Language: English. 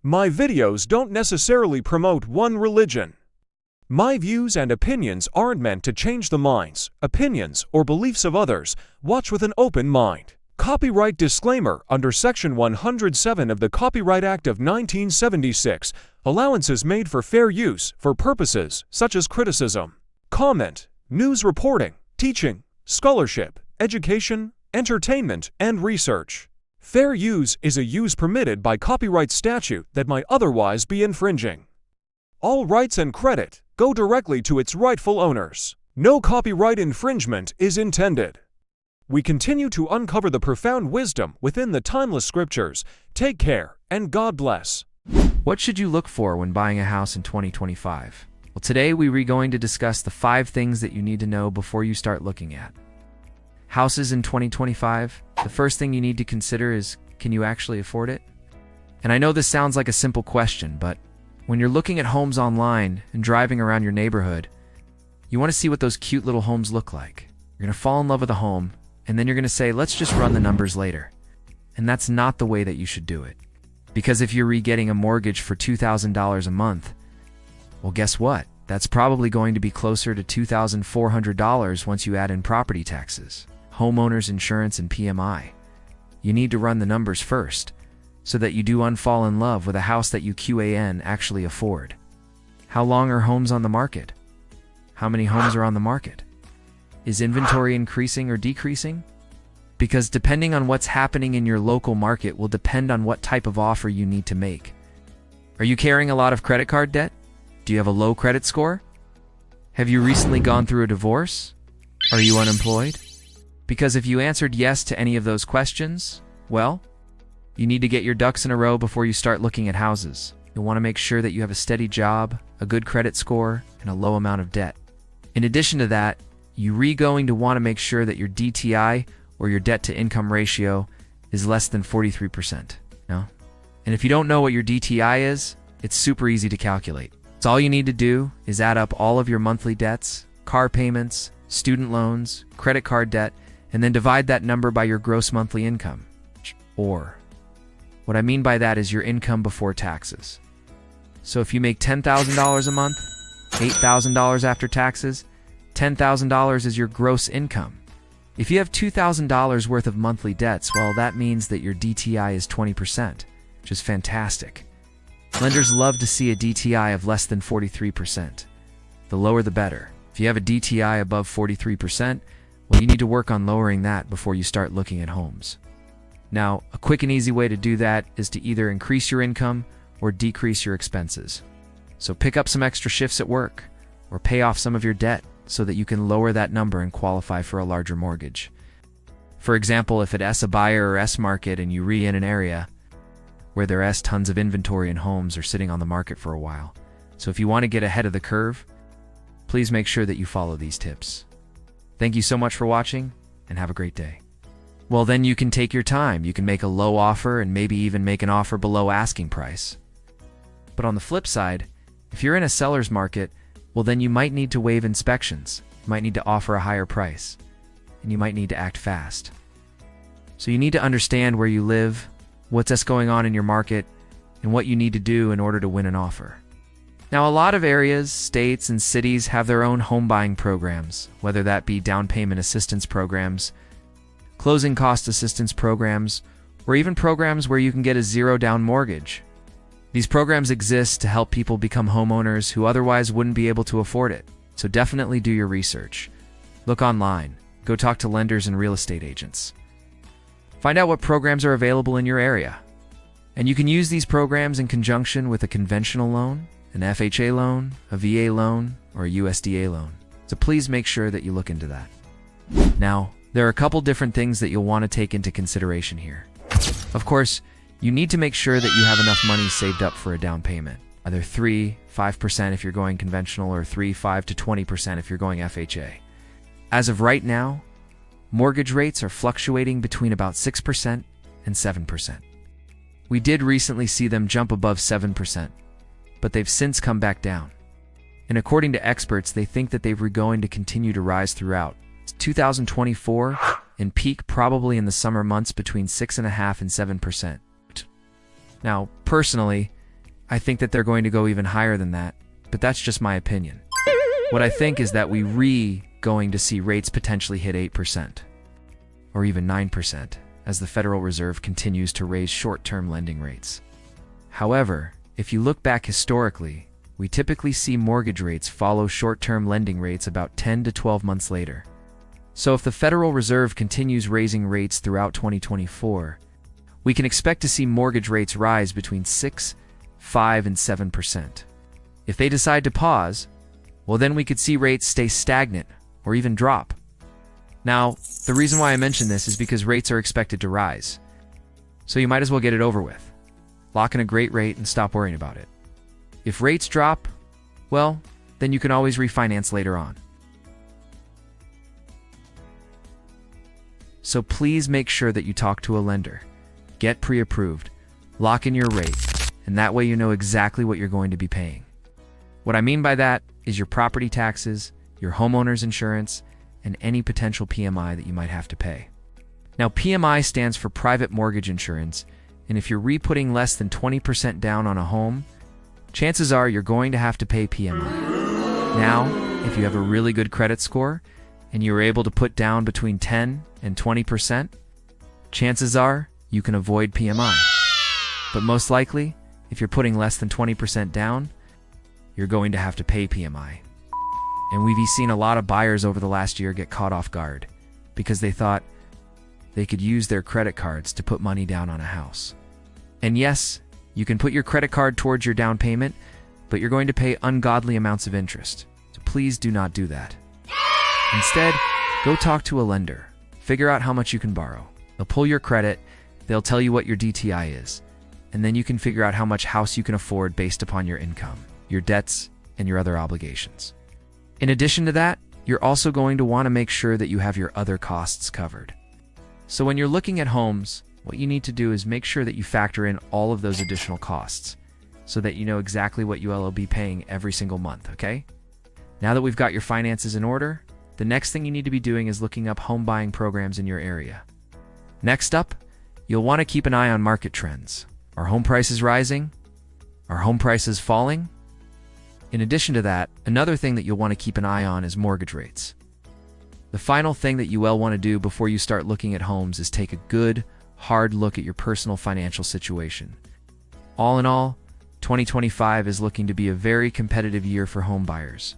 My videos don't necessarily promote one religion. My views and opinions aren't meant to change the minds, opinions, or beliefs of others. Watch with an open mind. Copyright disclaimer under Section 107 of the Copyright Act of 1976. Allowances made for fair use for purposes such as criticism, comment, news reporting, teaching, scholarship, education, entertainment, and research. Fair use is a use permitted by copyright statute that might otherwise be infringing. All rights and credit go directly to its rightful owners. No copyright infringement is intended. We continue to uncover the profound wisdom within the timeless scriptures. Take care, and God bless. What should you look for when buying a house in 2025? Well, today we're going to discuss the 5 things that you need to know before you start looking at houses in 2025. The first thing you need to consider is, can you actually afford it? And I know this sounds like a simple question, but when you're looking at homes online and driving around your neighborhood, you want to see what those cute little homes look like. You're going to fall in love with a home, and then you're going to say, let's just run the numbers later. And that's not the way that you should do it. Because if you're getting a mortgage for $2,000 a month, well, guess what? That's probably going to be closer to $2,400 once you add in property taxes, homeowners insurance, and PMI. You need to run the numbers first, so that you do fall in love with a house that you can actually afford. How long are homes on the market? How many homes are on the market? Is inventory increasing or decreasing? Because depending on what's happening in your local market will depend on what type of offer you need to make. Are you carrying a lot of credit card debt? Do you have a low credit score? Have you recently gone through a divorce? Are you unemployed? Because if you answered yes to any of those questions, well, you need to get your ducks in a row before you start looking at houses. You'll want to make sure that you have a steady job, a good credit score, and a low amount of debt. In addition to that, you're going to want to make sure that your DTI, or your debt-to-income ratio, is less than 43%. No? And if you don't know what your DTI is, it's super easy to calculate. So all you need to do is add up all of your monthly debts, car payments, student loans, credit card debt, and then divide that number by your gross monthly income. Or, what I mean by that is your income before taxes. So if you make $10,000 a month, $8,000 after taxes, $10,000 is your gross income. If you have $2,000 worth of monthly debts, well, that means that your DTI is 20%, which is fantastic. Lenders love to see a DTI of less than 43%. The lower the better. If you have a DTI above 43%, well, you need to work on lowering that before you start looking at homes. Now, a quick and easy way to do that is to either increase your income or decrease your expenses. So pick up some extra shifts at work, or pay off some of your debt so that you can lower that number and qualify for a larger mortgage. For example, if it's a buyer or S market and you're in an area where there's tons of inventory and homes are sitting on the market for a while. So if you want to get ahead of the curve, please make sure that you follow these tips. Thank you so much for watching, and have a great day. Well, then you can take your time. You can make a low offer and maybe even make an offer below asking price. But on the flip side, if you're in a seller's market, well, then you might need to waive inspections, you might need to offer a higher price, and you might need to act fast. So you need to understand where you live, what's going on in your market, and what you need to do in order to win an offer. Now, a lot of areas, states, and cities have their own home buying programs, whether that be down payment assistance programs, closing cost assistance programs, or even programs where you can get a zero-down mortgage. These programs exist to help people become homeowners who otherwise wouldn't be able to afford it. So definitely do your research. Look online. Go talk to lenders and real estate agents. Find out what programs are available in your area. And you can use these programs in conjunction with a conventional loan, an FHA loan, a VA loan, or a USDA loan. So please make sure that you look into that. Now, there are a couple different things that you'll want to take into consideration here. Of course, you need to make sure that you have enough money saved up for a down payment, either 3-5% if you're going conventional, or 5 to 20% if you're going FHA. As of right now, mortgage rates are fluctuating between about 6% and 7%. We did recently see them jump above 7%, but they've since come back down. And according to experts, they think that they're going to continue to rise throughout 2024 and peak probably in the summer months between 6.5% and 7%. Now, personally, I think that they're going to go even higher than that, but that's just my opinion. What I think is that going to see rates potentially hit 8% or even 9% as the Federal Reserve continues to raise short-term lending rates. However, if you look back historically, we typically see mortgage rates follow short-term lending rates about 10 to 12 months later. So if the Federal Reserve continues raising rates throughout 2024, we can expect to see mortgage rates rise between 6, 5, and 7%. If they decide to pause, well, then we could see rates stay stagnant or even drop. Now, the reason why I mention this is because rates are expected to rise. So you might as well get it over with. Lock in a great rate and stop worrying about it. If rates drop, well, then you can always refinance later on. So please make sure that you talk to a lender, get pre-approved, lock in your rate, and that way you know exactly what you're going to be paying. What I mean by that is your property taxes, your homeowner's insurance, and any potential PMI that you might have to pay. Now, PMI stands for private mortgage insurance, and if you're re-putting less than 20% down on a home, chances are you're going to have to pay PMI. Now, if you have a really good credit score, and you were able to put down between 10 and 20%, chances are you can avoid PMI. But most likely, if you're putting less than 20% down, you're going to have to pay PMI. And we've seen a lot of buyers over the last year get caught off guard because they thought they could use their credit cards to put money down on a house. And yes, you can put your credit card towards your down payment, but you're going to pay ungodly amounts of interest. So please do not do that. Instead, go talk to a lender. Figure out how much you can borrow. They'll pull your credit, they'll tell you what your DTI is, and then you can figure out how much house you can afford based upon your income, your debts, and your other obligations. In addition to that, you're also going to want to make sure that you have your other costs covered. So when you're looking at homes, what you need to do is make sure that you factor in all of those additional costs so that you know exactly what you will be paying every single month, okay? Now that we've got your finances in order, the next thing you need to be doing is looking up home buying programs in your area. Next up, you'll want to keep an eye on market trends. Are home prices rising? Are home prices falling? In addition to that, another thing that you'll want to keep an eye on is mortgage rates. The final thing that you will want to do before you start looking at homes is take a good, hard look at your personal financial situation. All in all, 2025 is looking to be a very competitive year for home buyers.